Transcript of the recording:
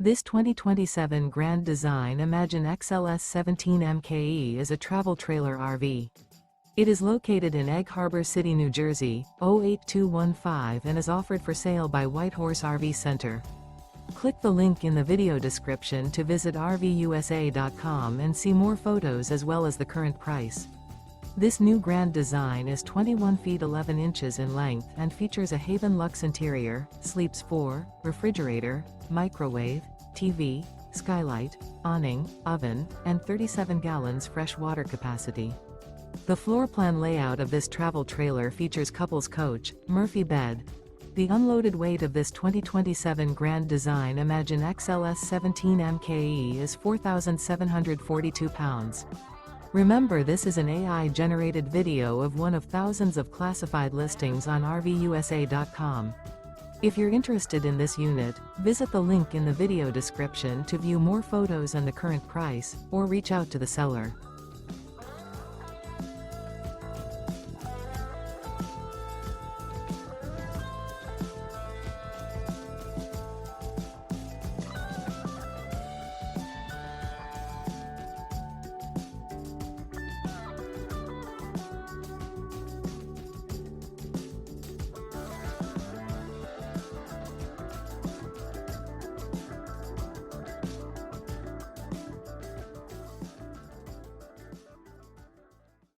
This 2027 Grand Design Imagine XLS 17 MKE is a travel trailer RV. It is located in Egg Harbor City, New Jersey, 08215 and is offered for sale by Whitehorse RV Center. Click the link in the video description to visit RVUSA.com and see more photos as well as the current price. This new Grand Design is 21 feet 11 inches in length and features a HAVEN LUX interior, sleeps 4, refrigerator, microwave, TV, Skylight, awning, oven, and 37 gallons fresh water capacity. The floor plan layout of this travel trailer features couples coach, Murphy bed. The unloaded weight of this 2027 Grand Design Imagine XLS 17 MKE is 4,742 pounds. Remember, this is an AI-generated video of one of thousands of classified listings on RVUSA.com. If you're interested in this unit, visit the link in the video description to view more photos and the current price, or reach out to the seller.